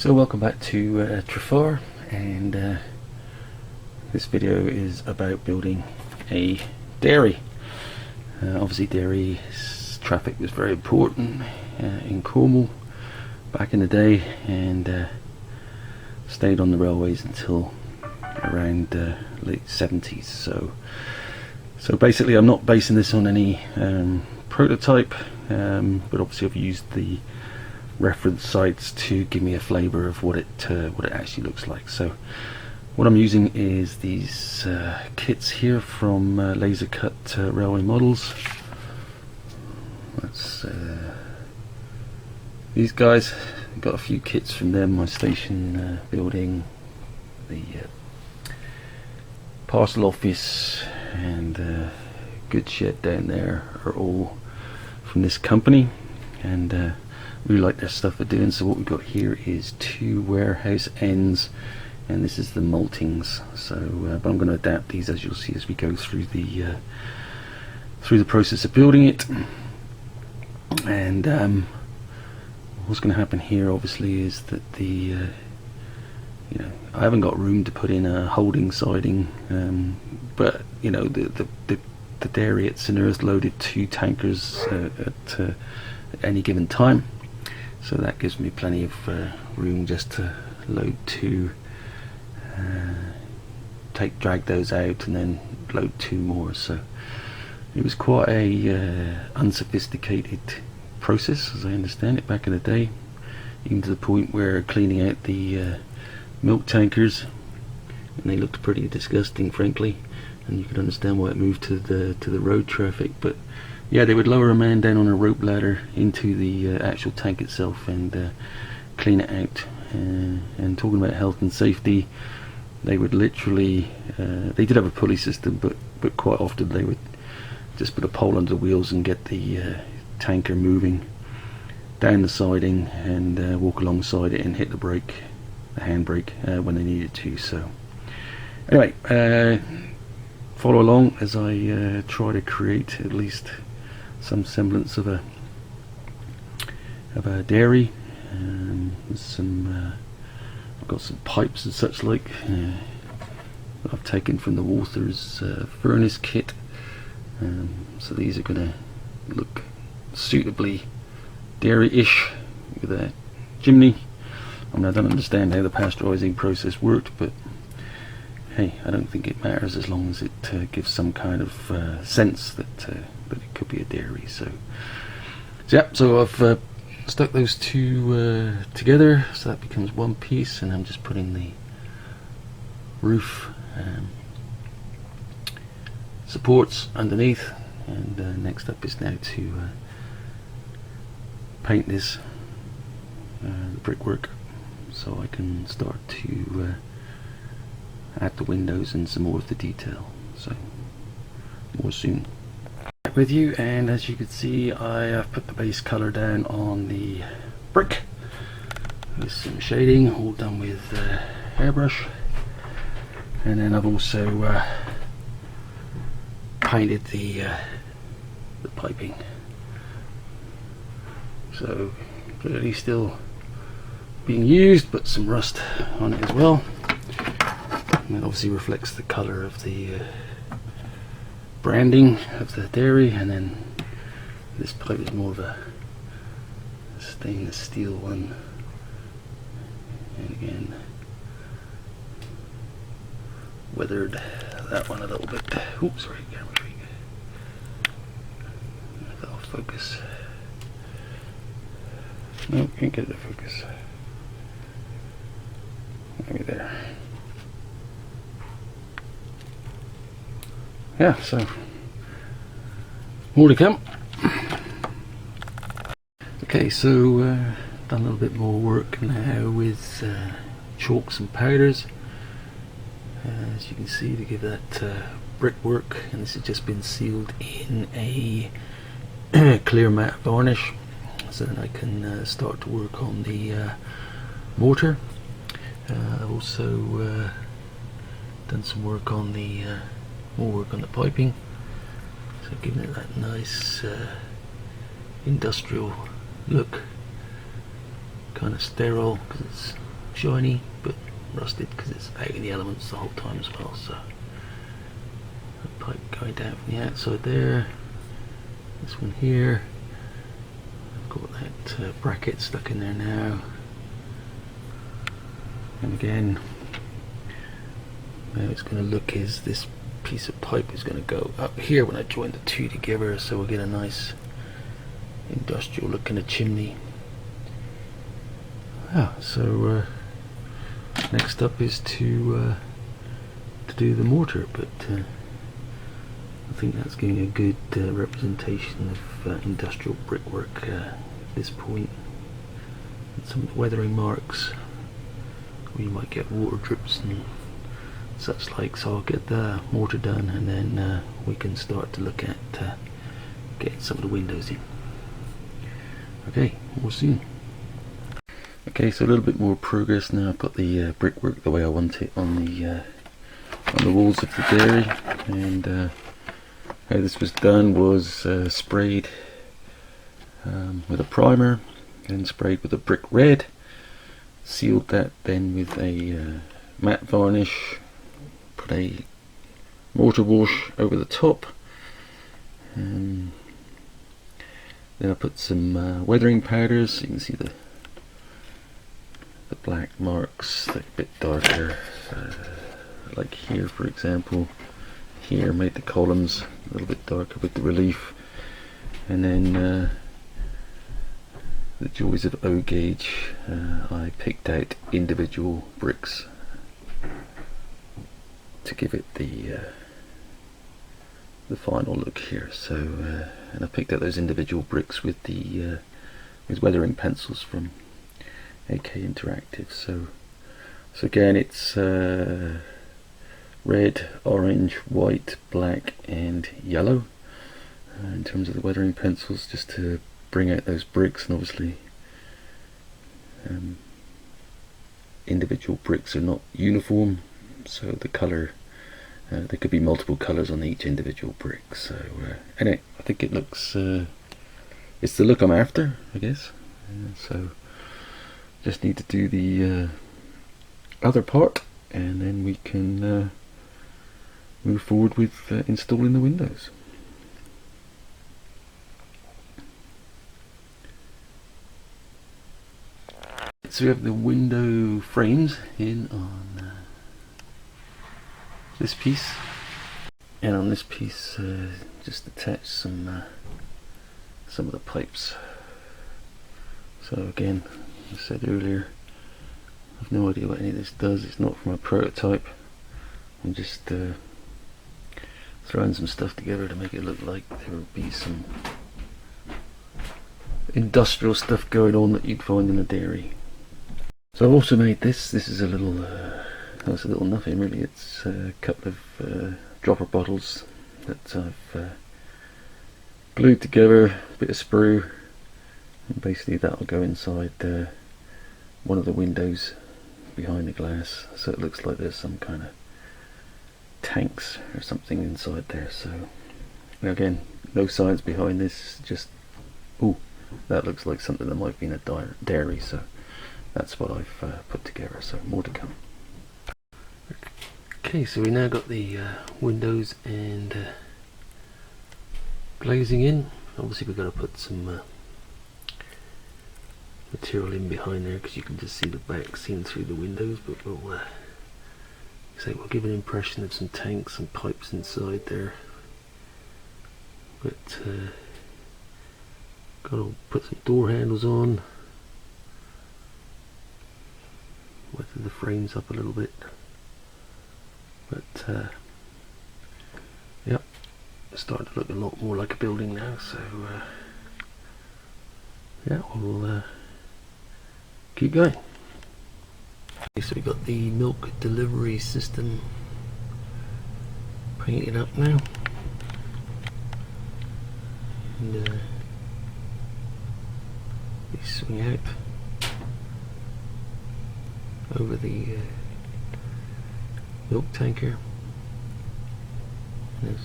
So welcome back to Trefarr, and this video is about building a dairy. Obviously dairy traffic was very important in Cornwall back in the day, and stayed on the railways until around late 70s. So basically I'm not basing this on any prototype, but obviously I've used the reference sites to give me a flavour of what it actually looks like. So what I'm using is these kits here from Laser Cut Railway Models. That's these guys. Got a few kits from them. My station building, the parcel office, and good shed down there are all from this company, and really like their stuff they're doing. So what we've got here is two warehouse ends, and this is the maltings. So but I'm going to adapt these, as you'll see, as we go through the process of building it. And what's going to happen here obviously is that the I haven't got room to put in a holding siding, but the dairy at St Earth loaded 2 tankers at any given time. So that gives me plenty of room just to load 2, drag those out, and then load 2 more. So it was quite a unsophisticated process, as I understand it, back in the day, even to the point where cleaning out the milk tankers, and they looked pretty disgusting, frankly, and you could understand why it moved to the road traffic. But yeah, they would lower a man down on a rope ladder into the actual tank itself and clean it out. And talking about health and safety, they would literally, they did have a pulley system, but quite often they would just put a pole under the wheels and get the tanker moving down the siding, and walk alongside it and hit the brake, the handbrake, when they needed to. So anyway, follow along as I try to create at least some semblance of a dairy. There's some I've got some pipes and such like that I've taken from the Walther's furnace kit. So these are going to look suitably dairy-ish with a chimney. I mean, I don't understand how the pasteurizing process worked, but hey, I don't think it matters as long as it gives some kind of sense that it could be a dairy. So yeah, so I've stuck those 2 together, so that becomes one piece, and I'm just putting the roof supports underneath. And next up is now to paint this the brickwork, so I can start to add the windows and some more of the detail. So more soon. Back with you, and as you can see, I have put the base color down on the brick with some shading, all done with airbrush, and then I've also painted the piping. So clearly still being used, but some rust on it as well. And that obviously reflects the colour of the branding of the dairy. And then this pipe is more of a stainless steel one, and again weathered that one a little bit. Oops, sorry, camera. That'll focus. No, can't get it to focus. Maybe there. Yeah, so more to come. Okay, so done a little bit more work now with chalks and powders, as you can see, to give that brickwork. And this has just been sealed in a clear matte varnish, so that I can start to work on the mortar. I've also done some work on the more work on the piping, so giving it that nice industrial look, kind of sterile because it's shiny but rusted because it's out in the elements the whole time as well. So a pipe going down from the outside there, this one here, I've got that bracket stuck in there now, and again now it's going to look as this piece of pipe is going to go up here when I join the two together, so we'll get a nice industrial look in the chimney. So next up is to do the mortar, but I think that's getting a good representation of industrial brickwork at this point. And some of the weathering marks where you might get water drips and such like, so I'll get the mortar done and then we can start to look at getting some of the windows in. Okay, we'll see. Okay, so a little bit more progress now. I've got the brickwork the way I want it on the walls of the dairy, and how this was done was sprayed with a primer, then sprayed with a brick red, sealed that then with a matte varnish, put a mortar wash over the top, and then I put some weathering powders, so you can see the black marks, they're a bit darker, like here for example. Here made the columns a little bit darker with the relief, and then the joys of O gauge, I picked out individual bricks to give it the final look here. So and I picked out those individual bricks with the with weathering pencils from AK Interactive. So again, it's red, orange, white, black and yellow in terms of the weathering pencils, just to bring out those bricks. And obviously individual bricks are not uniform, so the colour, there could be multiple colours on each individual brick. So anyway, I think it looks it's the look I'm after, I guess. So just need to do the other part, and then we can move forward with installing the windows. So we have the window frames in on this piece, and on this piece just attach some of the pipes. So again, as I said earlier, I've no idea what any of this does. It's not from a prototype. I'm just throwing some stuff together to make it look like there would be some industrial stuff going on that you'd find in a dairy. So I've also made this. This is a little, that's a little nothing really. It's a couple of dropper bottles that I've glued together, a bit of sprue, and basically that'll go inside one of the windows behind the glass, so it looks like there's some kind of tanks or something inside there. So again, no science behind this, just, ooh, that looks like something that might be in a dairy, so that's what I've put together. So more to come. Okay, so we now got the windows and glazing in. Obviously we've got to put some material in behind there, because you can just see the back seen through the windows, but we'll give an impression of some tanks and pipes inside there. But got to put some door handles on, weather the frames up a little bit, but yep, it's starting to look a lot more like a building now. So yeah, we'll keep going. Okay, so we got the milk delivery system painted up now, and we swing out over the milk tanker. There's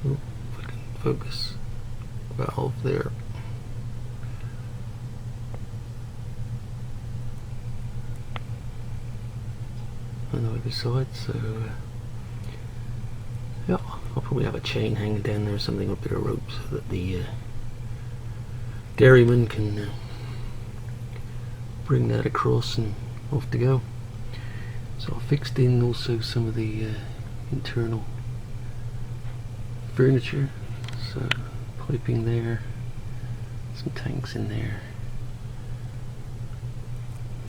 oh, if I can focus, valve there. on either side, so yeah, I'll probably have a chain hanging down there or something, or a bit of rope, so that the dairyman can bring that across and off to go. So I fixed in also some of the internal furniture, so piping there, some tanks in there.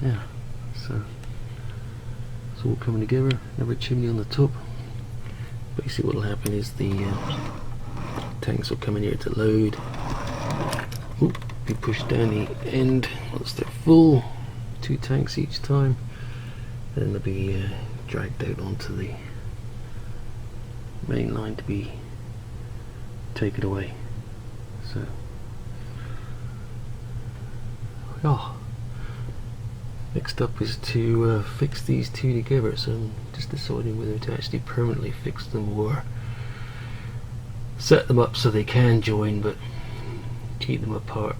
Yeah, so it's all coming together. Another chimney on the top. Basically what will happen is the tanks will come in here to load. Oop, be pushed down the end once they're full, 2 tanks each time. Then they'll be dragged out onto the main line to be taken away. So, oh, next up is to fix these two together. So I'm just deciding whether to actually permanently fix them or set them up so they can join, but keep them apart.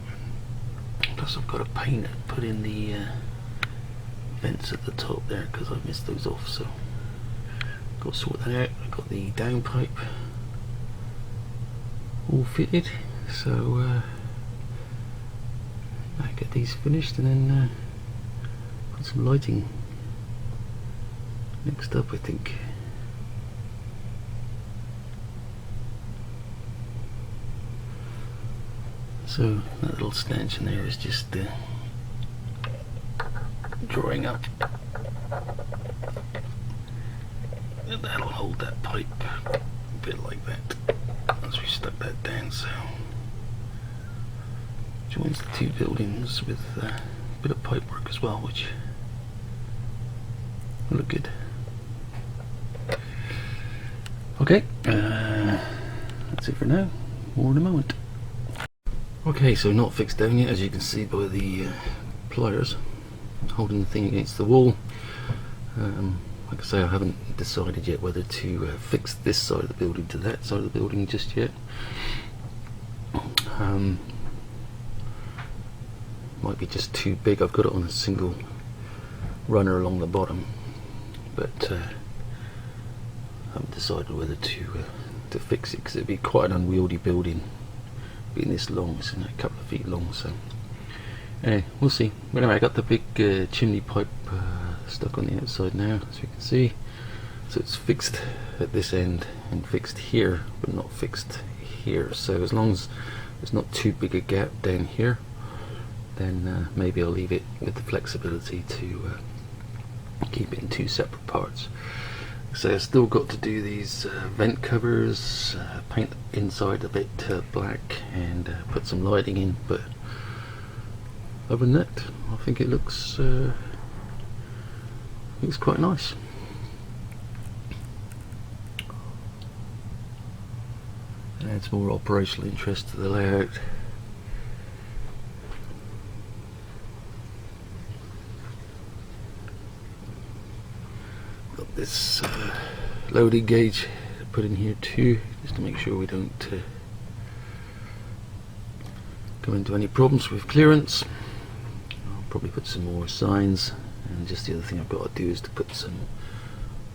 Plus I've got to paint it, put in the vents at the top there because I missed those off, so got to sort that out. I've got the downpipe all fitted, so I get these finished and then put some lighting next up, I think. So that little stanchion there is just drawing up, and that'll hold that pipe a bit like that once we stuck that down, so joins the two buildings with a bit of pipe work as well, which will look good. Okay, that's it for now. More in a moment. Okay, so not fixed down yet, as you can see by the pliers holding the thing against the wall. Like I say, I haven't decided yet whether to fix this side of the building to that side of the building just yet. Might be just too big. I've got it on a single runner along the bottom, but I haven't decided whether to fix it, because it'd be quite an unwieldy building being this long. It's a couple of feet long, so we'll see. But anyway, I got the big chimney pipe stuck on the outside now, as you can see. So it's fixed at this end and fixed here, but not fixed here. So as long as there's not too big a gap down here, then maybe I'll leave it with the flexibility to keep it in 2 separate parts. So I've still got to do these vent covers, paint the inside a bit black, and put some lighting in, but other than that, I think it looks quite nice. Adds more operational interest to the layout. Got this loading gauge put in here too, just to make sure we don't go into any problems with clearance. I'll probably put some more signs, and just the other thing I've got to do is to put some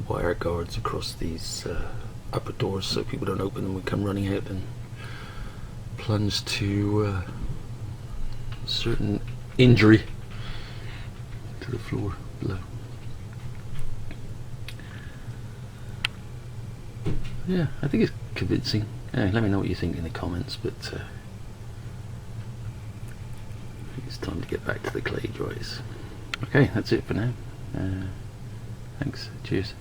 wire guards across these upper doors so people don't open them and come running out and plunge to certain injury to the floor below. Yeah, I think it's convincing. Let me know what you think in the comments, but I think it's time to get back to the clay dries. Okay, that's it for now. Thanks, cheers.